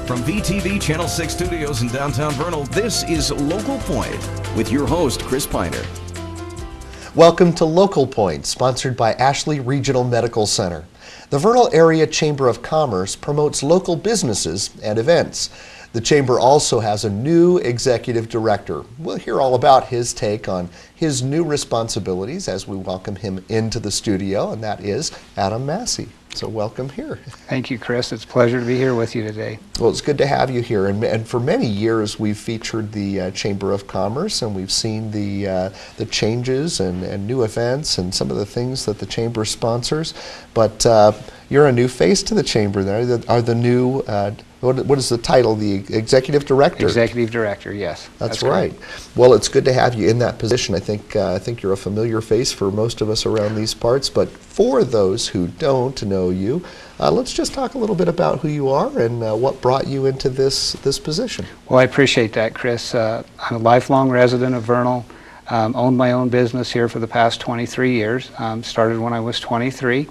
From VTV Channel 6 Studios in downtown Vernal, this is Local Point with your host, Chris Piner. Welcome to Local Point, sponsored by Ashley Regional Medical Center. The Vernal Area Chamber of Commerce promotes local businesses and events. The Chamber also has a new executive director. We'll hear all about his take on his new responsibilities as we welcome him into the studio, and that is Adam Massey. So welcome here. Thank you, Chris. It's a pleasure to be here with you today. Well, it's good to have you here. And for many years, we've featured the Chamber of Commerce, and we've seen the changes and new events and some of the things that the Chamber sponsors. But you're a new face to the Chamber there. Are the new, what is the title? The Executive Director? Executive Director, yes. That's right. Well, it's good to have you in that position. I think you're a familiar face for most of us around these parts, but for those who don't know you, let's just talk a little bit about who you are and what brought you into this position. Well, I appreciate that, Chris. I'm a lifelong resident of Vernal. Owned my own business here for the past 23 years. Started when I was 23.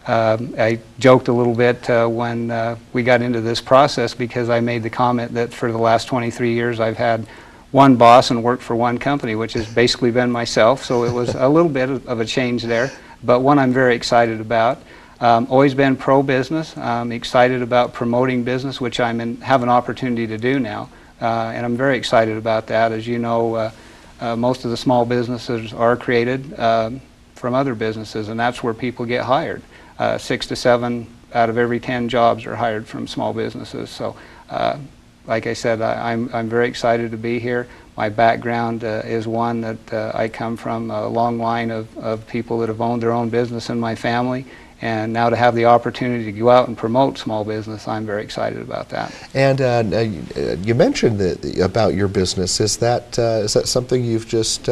I joked a little bit when we got into this process because I made the comment that for the last 23 years I've had one boss and worked for one company, which has basically been myself, so it was a little bit of a change there, but one I'm very excited about. Always been pro-business. I'm excited about promoting business, which have an opportunity to do now, and I'm very excited about that. As you know, most of the small businesses are created from other businesses, and that's where people get hired. 6 to 7 out of every 10 jobs are hired from small businesses. So, like I said, I'm very excited to be here. My background is one that I come from a long line of people that have owned their own business in my family. And now to have the opportunity to go out and promote small business, I'm very excited about that. And you mentioned about your business. Is that something you've just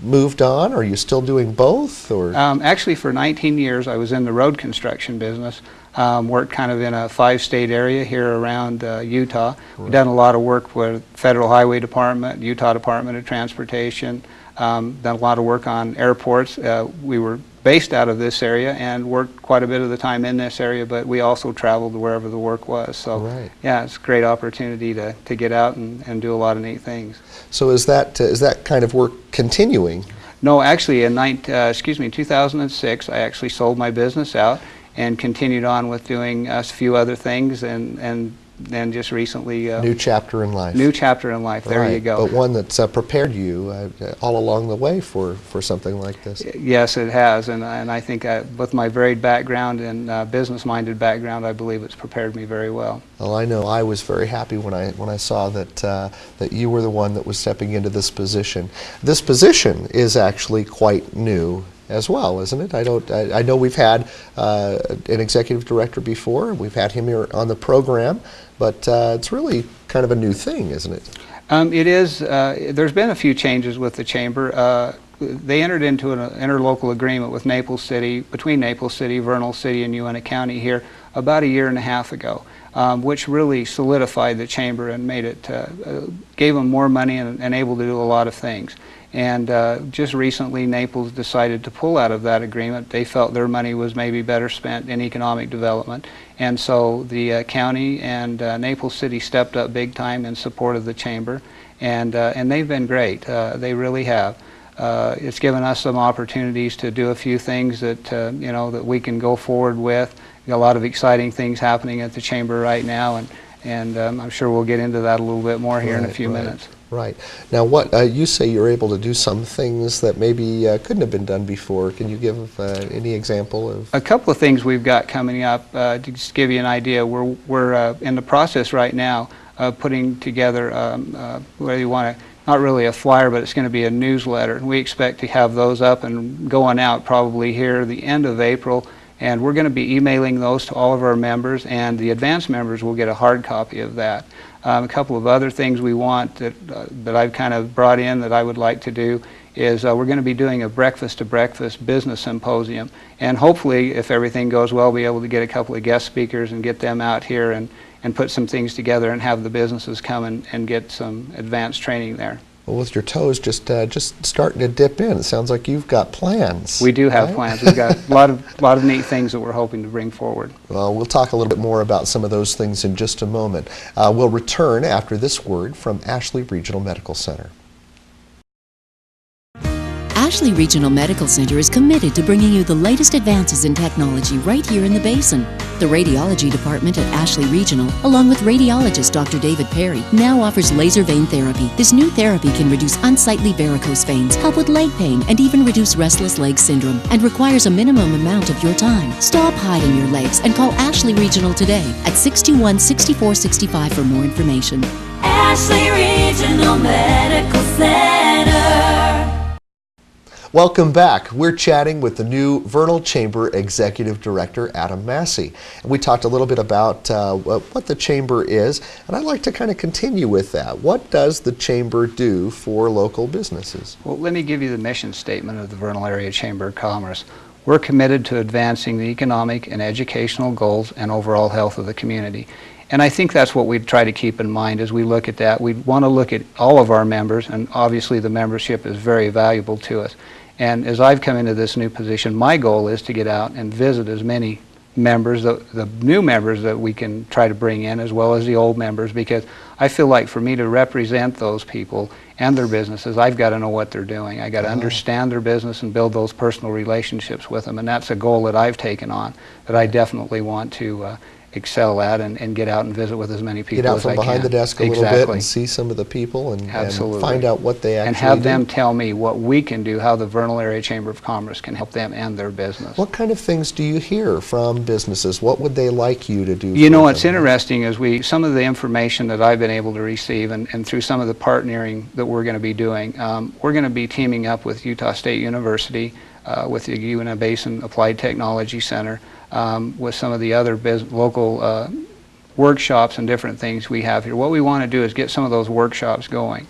moved on? Or are you still doing both? Or actually, for 19 years, I was in the road construction business. Worked kind of in a 5-state area here around Utah. Right. Done a lot of work with Federal Highway Department, Utah Department of Transportation. Done a lot of work on airports. We were based out of this area and worked quite a bit of the time in this area, but we also traveled wherever the work was. So, right. Yeah, it's a great opportunity to get out and do a lot of neat things. So is that kind of work continuing? No, actually, in 2006, I actually sold my business out and continued on with doing a few other things, and then just recently new chapter in life. New chapter in life. There you go. But one that's prepared you all along the way for something like this. Yes, it has, and I think with my varied background and business-minded background, I believe it's prepared me very well. Well, I know I was very happy when I saw that you were the one that was stepping into this position. This position is actually quite new as well, isn't it? I know we've had an executive director before. We've had him here on the program, but it's really kind of a new thing, isn't it? It is. There's been a few changes with the Chamber. They entered into an interlocal agreement with Naples City, between Naples City, Vernal City, and Uena County here about a year and a half ago, which really solidified the Chamber and made it, gave them more money and able to do a lot of things. And just recently, Naples decided to pull out of that agreement. They felt their money was maybe better spent in economic development. And so the county and Naples City stepped up big time in support of the Chamber. And they've been great. They really have. It's given us some opportunities to do a few things that, that we can go forward with. We've got a lot of exciting things happening at the Chamber right now. And I'm sure we'll get into that a little bit more here in a few minutes. Right. Now, what you say you're able to do some things that maybe couldn't have been done before. Can you give any example of? A couple of things we've got coming up. To just give you an idea, we're in the process right now of putting together, whether you want to, not really a flyer, but it's going to be a newsletter. And we expect to have those up and going out probably here the end of April. And we're going to be emailing those to all of our members, and the advanced members will get a hard copy of that. A couple of other things we want that I've kind of brought in that I would like to do is we're going to be doing a breakfast-to-breakfast business symposium. And hopefully, if everything goes well, we'll be able to get a couple of guest speakers and get them out here and put some things together and have the businesses come and get some advanced training there. Well, with your toes just starting to dip in, it sounds like you've got plans. We do have right? plans. We've got a lot of neat things that we're hoping to bring forward. Well, we'll talk a little bit more about some of those things in just a moment. We'll return after this word from Ashley Regional Medical Center. Ashley Regional Medical Center is committed to bringing you the latest advances in technology right here in the Basin. The Radiology Department at Ashley Regional, along with radiologist Dr. David Perry, now offers laser vein therapy. This new therapy can reduce unsightly varicose veins, help with leg pain, and even reduce restless leg syndrome, and requires a minimum amount of your time. Stop hiding your legs and call Ashley Regional today at 621-6465 for more information. Ashley Regional Medical Center. Welcome back. We're chatting with the new Vernal Chamber Executive Director, Adam Massey. And we talked a little bit about what the Chamber is, and I'd like to kind of continue with that. What does the Chamber do for local businesses? Well, let me give you the mission statement of the Vernal Area Chamber of Commerce. We're committed to advancing the economic and educational goals and overall health of the community. And I think that's what we try to keep in mind as we look at that. We want to look at all of our members, and obviously the membership is very valuable to us. And as I've come into this new position, my goal is to get out and visit as many members, the new members that we can try to bring in, as well as the old members, because I feel like for me to represent those people and their businesses, I've got to know what they're doing. I got to understand their business and build those personal relationships with them, and that's a goal that I've taken on that I definitely want to excel at and get out and visit with as many people as I can. Get out from behind the desk a little bit and see some of the people and find out what they actually do. And have them tell me what we can do, how the Vernal Area Chamber of Commerce can help them and their business. What kind of things do you hear from businesses? What would they like you to do? You know, what's interesting is some of the information that I've been able to receive and through some of the partnering that we're going to be doing, we're going to be teaming up with Utah State University, with the Uinta Basin Applied Technology Center, with some of the other local workshops and different things we have here. What we want to do is get some of those workshops going.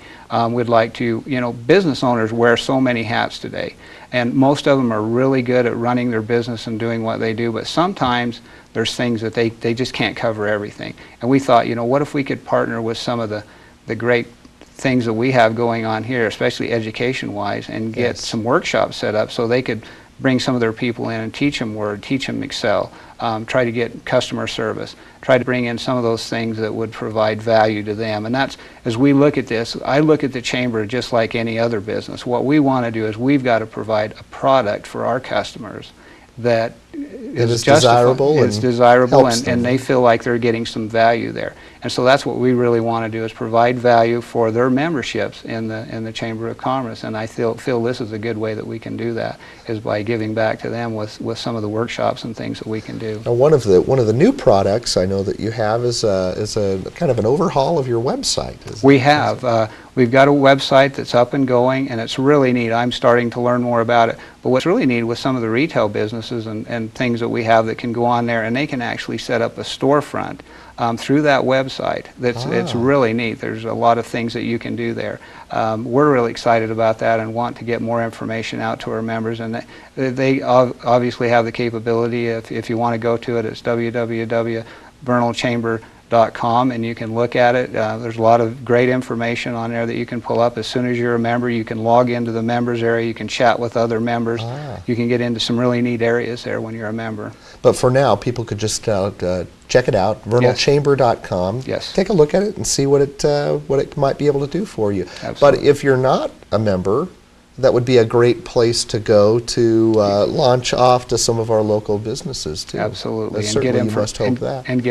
We'd like to, business owners wear so many hats today, and most of them are really good at running their business and doing what they do, but sometimes there's things that they just can't cover everything. And we thought, what if we could partner with some of the great things that we have going on here, especially education-wise, and get some workshops set up so they could bring some of their people in and teach them Word, teach them Excel, try to get customer service, try to bring in some of those things that would provide value to them. And that's, as we look at this, I look at the Chamber just like any other business. What we want to do is we've got to provide a product for our customers that is desirable, and they feel like they're getting some value there. And so that's what we really want to do, is provide value for their memberships in the Chamber of Commerce. And I feel this is a good way that we can do that, is by giving back to them with some of the workshops and things that we can do. Now, one of the new products I know that you have is a kind of an overhaul of your website. We have. We've got a website that's up and going, and it's really neat. I'm starting to learn more about it. But what's really neat with some of the retail businesses and things that we have that can go on there, and they can actually set up a storefront through that website. It's really neat. There's a lot of things that you can do there. We're really excited about that and want to get more information out to our members. And they obviously have the capability. If you want to go to it, it's www.vernalchamber.com, and you can look at it. There's a lot of great information on there that you can pull up. As soon as you're a member, you can log into the members area, you can chat with other members, you can get into some really neat areas there when you're a member. But for now, people could just check it out, vernalchamber.com. Yes. Take a look at it and see what it might be able to do for you. Absolutely. But if you're not a member, that would be a great place to go to launch off to some of our local businesses too. Absolutely, and get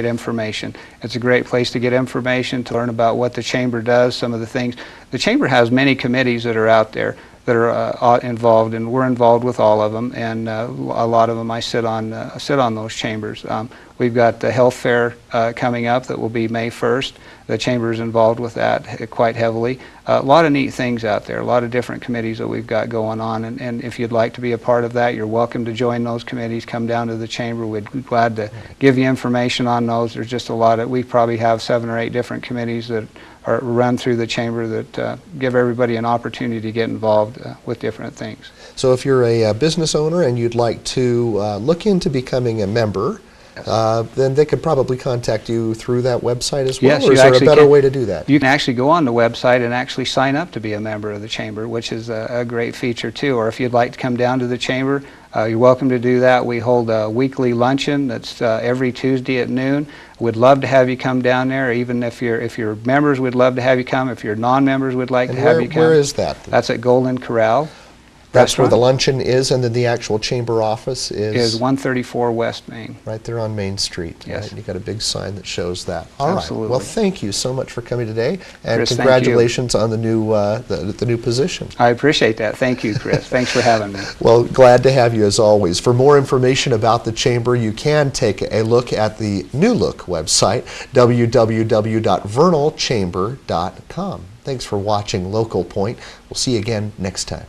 information. It's a great place to get information, to learn about what the Chamber does, some of the things. The Chamber has many committees that are out there that are involved, and we're involved with all of them, and a lot of them I sit on those chambers. We've got the health fair coming up that will be May 1st. The Chamber is involved with that quite heavily. A lot of neat things out there, a lot of different committees that we've got going on, and if you'd like to be a part of that, you're welcome to join those committees. Come down to the Chamber. We'd be glad to give you information on those. There's just a lot of, we probably have 7 or 8 different committees that are run through the Chamber that give everybody an opportunity to get involved with different things. So if you're a business owner and you'd like to look into becoming a member, then they could probably contact you through that website as well, Yes, or you is there a actually better can. way to do that? You can actually go on the website and actually sign up to be a member of the Chamber, which is a great feature too. Or if you'd like to come down to the Chamber, you're welcome to do that. We hold a weekly luncheon that's every Tuesday at noon. We'd love to have you come down there. Even if you're members, we'd love to have you come. If you're non-members, we'd like to have you come. Where is that? That's at Golden Corral. That's where the Restaurant. luncheon is, and then the actual chamber office Is 134 West Main. right there on Main Street. Yes. Right? And you got a big sign that shows that. All right. Absolutely. Well, thank you so much for coming today, and Chris, thank you. congratulations on the new position. I appreciate that. Thank you, Chris. Thanks for having me. Well, glad to have you as always. For more information about the Chamber, you can take a look at the New Look website, www.vernalchamber.com. Thanks for watching Local Point. We'll see you again next time.